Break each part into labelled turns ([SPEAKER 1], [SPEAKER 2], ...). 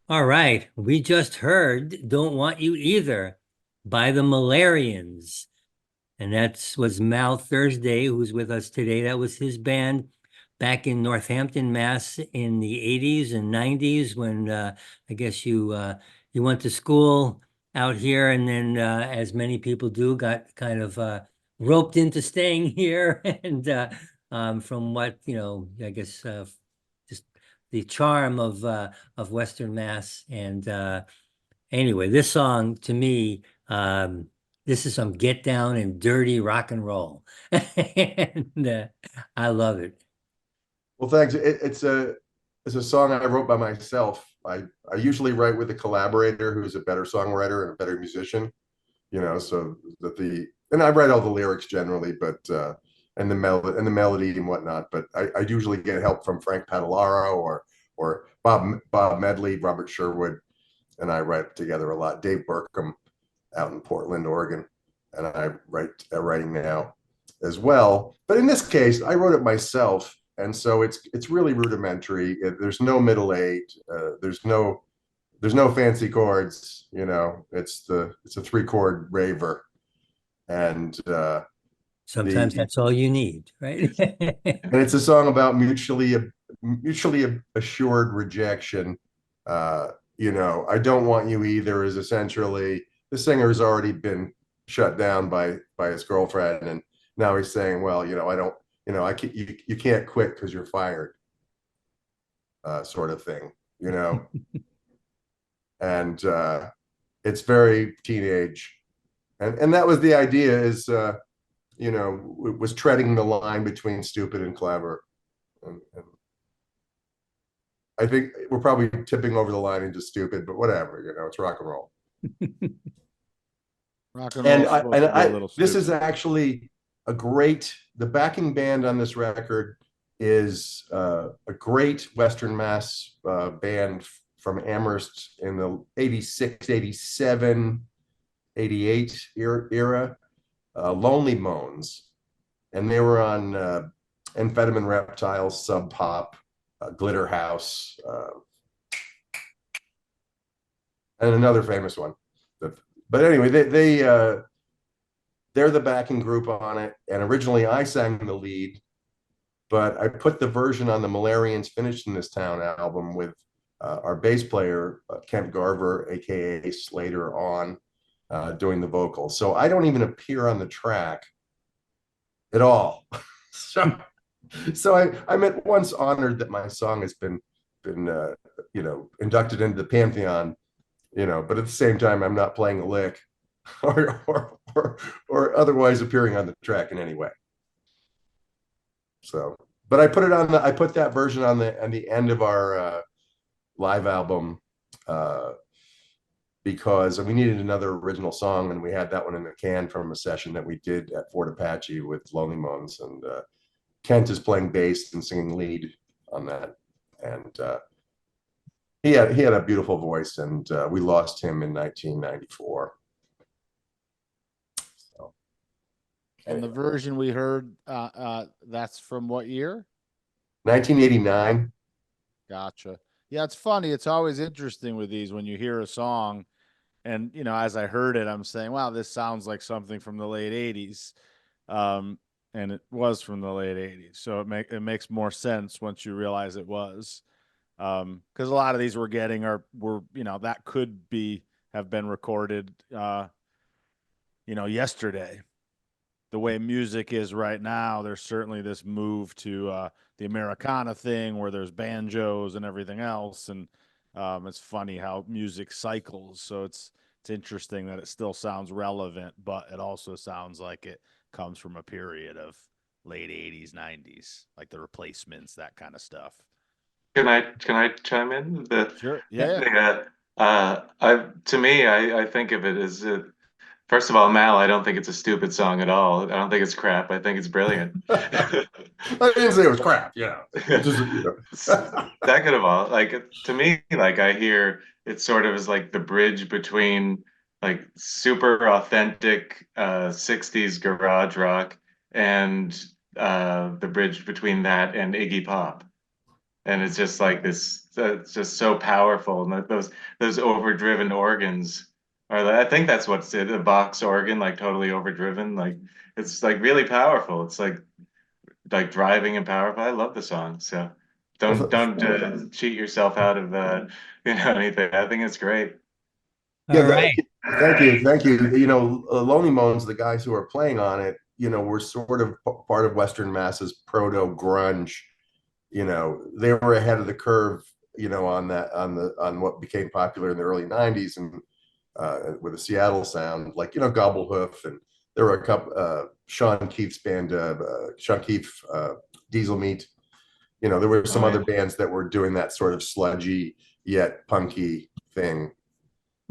[SPEAKER 1] All right, we just heard "Don't Want You Either" by the Malarians, and that was Mal Thursday, who's with us today. That was his band back in Northampton, Mass, in the '80s and '90s when I guess you went to school out here, and then as many people do, got kind of roped into staying here, and from what I guess just the charm of Western Mass. And anyway, this song to me, this is some get down and dirty rock and roll, and I love it.
[SPEAKER 2] Well, thanks. It's a song I wrote by myself. I usually write with a collaborator who's a better songwriter and a better musician, so that and I write all the lyrics generally, but and the melody and whatnot. But I usually get help from Frank Padalaro or Bob Medley, Robert Sherwood, and I write together a lot. Dave Burkham out in Portland, Oregon, and I writing now as well. But in this case, I wrote it myself, and so it's really rudimentary. There's no middle eight. There's no fancy chords. It's a 3 chord raver, and
[SPEAKER 1] Sometimes
[SPEAKER 2] the
[SPEAKER 1] that's all you need, right?
[SPEAKER 2] and it's a song about mutually assured rejection. I don't want you either is essentially the singer has already been shut down by his girlfriend, and now he's saying, well, I don't, I can't, you can't quit because you're fired, sort of thing, and it's very teenage, and that was the idea is, it was treading the line between stupid and clever, and I think we're probably tipping over the line into stupid, but whatever, it's rock and roll.
[SPEAKER 3] Rock and roll is supposed to be a little
[SPEAKER 2] this
[SPEAKER 3] stupid.
[SPEAKER 2] is actually the backing band on this record is a great Western Mass band from Amherst in the 86, 87, 88 era, Lonely Moans. And they were on Amphetamine Reptiles, Sub Pop, Glitter House, and another famous one. But anyway, they're the backing group on it. And originally I sang the lead, but I put the version on the Malarians Finished in This Town album with our bass player, Kent Garver, aka Slater, on doing the vocals. So I don't even appear on the track at all. so I'm at once honored that my song has been inducted into the Pantheon, but at the same time, I'm not playing a lick or otherwise appearing on the track in any way. So, but I put that version on the end of our live album because we needed another original song, and we had that one in the can from a session that we did at Fort Apache with Lonely Moans, and Kent is playing bass and singing lead on that, and he had a beautiful voice, and we lost him in 1994. So,
[SPEAKER 3] and the version we heard, that's from what year?
[SPEAKER 2] 1989.
[SPEAKER 3] Gotcha. Yeah, it's funny. It's always interesting with these when you hear a song, and as I heard it, I'm saying, "Wow, this sounds like something from the late '80s," and it was from the late '80s. So it makes more sense once you realize it was. Because a lot of these we're getting were that could have been recorded yesterday. The way music is right now, there's certainly this move to the Americana thing where there's banjos and everything else, and it's funny how music cycles. So it's interesting that it still sounds relevant, but it also sounds like it comes from a period of late '80s, '90s, like the Replacements, that kind of stuff.
[SPEAKER 4] Can I chime in?
[SPEAKER 3] Sure. Yeah.
[SPEAKER 4] To me, I think of it as first of all, Mal, I don't think it's a stupid song at all. I don't think it's crap. I think it's brilliant.
[SPEAKER 2] I didn't say it was crap.
[SPEAKER 4] Second of all, to me, I hear it sort of as like the bridge between like super authentic 60s garage rock and the bridge between that and Iggy Pop. and it's just like this. It's just so powerful, and those overdriven organs are. I think that's what's it. A box organ, like totally overdriven. Like it's like really powerful. It's like driving and powerful. I love the song. So
[SPEAKER 2] Well,
[SPEAKER 4] don't cheat yourself out of anything. I think it's great.
[SPEAKER 1] All right.
[SPEAKER 2] thank you, thank you. You know, Lonely Moans, the guys who are playing on it, you know, were sort of part of Western Mass's proto grunge. You know, they were ahead of the curve, you know, on what became popular in the early '90s, and with a Seattle sound, like, you know, Gobblehoof, and there were a couple, Sean Keith's band, Sean Keith, Diesel Meat. You know, there were some other bands that were doing that sort of sludgy yet punky thing.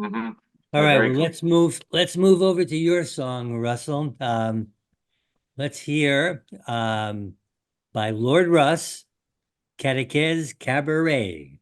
[SPEAKER 4] Mm-hmm.
[SPEAKER 1] All right, well,
[SPEAKER 4] Cool.
[SPEAKER 1] let's move over to your song, Russell. Let's hear by Lord Russ, Catechese Cabaret.